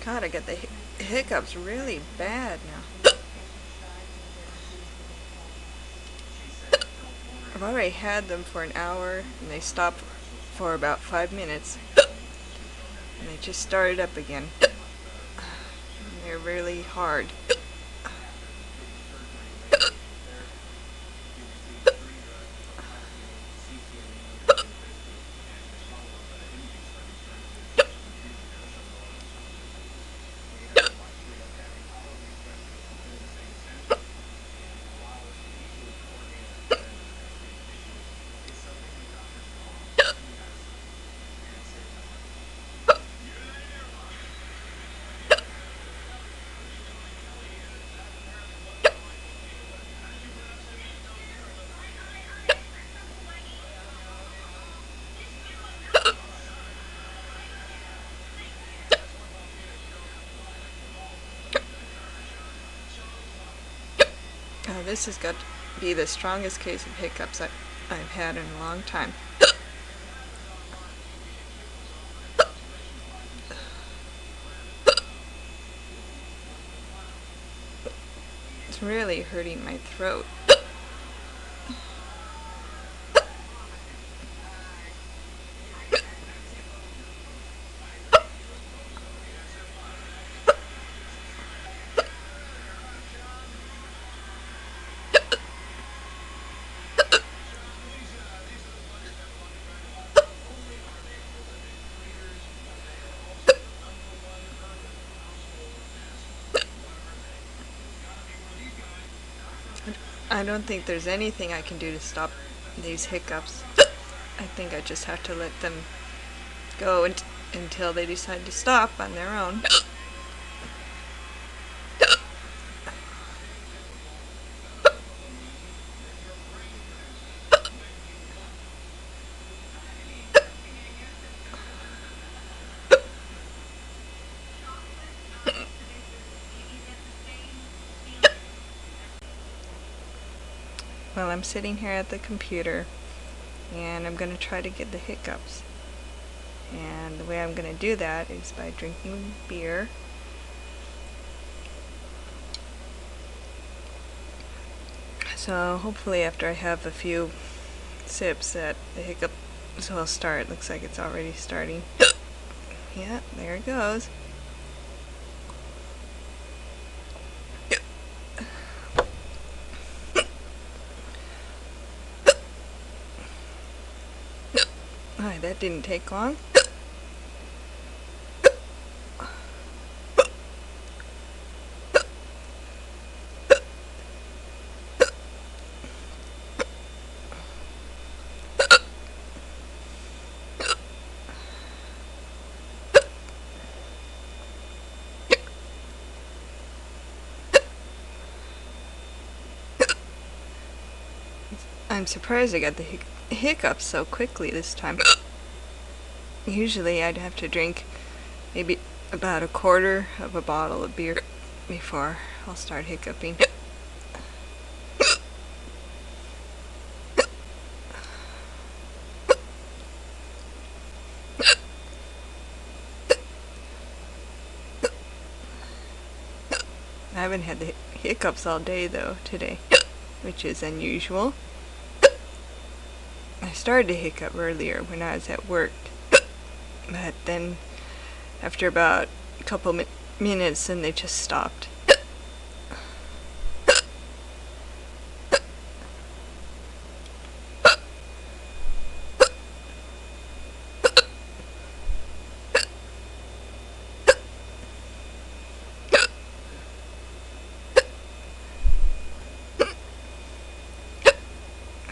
God, I get the hiccups really bad now. I've already had them for an hour, and they stopped for about 5 minutes, and they just started up again. And they're really hard. This has got to be the strongest case of hiccups I've had in a long time. It's really hurting my throat. I don't think there's anything I can do to stop these hiccups. I think I just have to let them go until they decide to stop on their own. Well, I'm sitting here at the computer, and I'm going to try to get the hiccups. And the way I'm going to do that is by drinking beer. So hopefully after I have a few sips that the hiccups will start. Looks like it's already starting. Yeah, there it goes. Oh, that didn't take long. I'm surprised I got the hiccups so quickly this time. Usually I'd have to drink maybe about a quarter of a bottle of beer before I'll start hiccuping. I haven't had the hiccups all day though today, which is unusual. I started to hiccup earlier when I was at work, but then after about a couple minutes then they just stopped.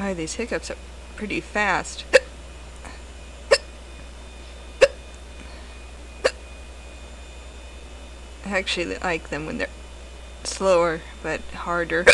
Oh, these hiccups are pretty fast. I actually like them when they're slower but harder.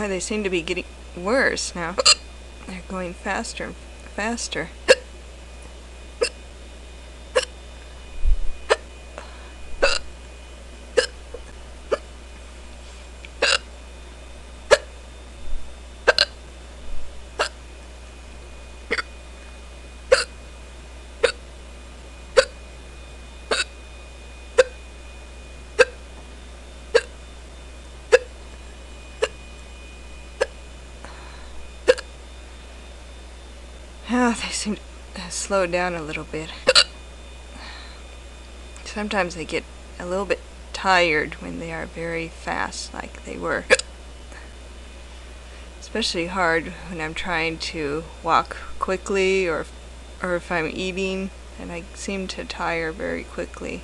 They seem to be getting worse now. They're going faster and faster. Oh, they seem to have slowed down a little bit. Sometimes they get a little bit tired when they are very fast, like they were. Especially hard when I'm trying to walk quickly or if I'm eating, and I seem to tire very quickly.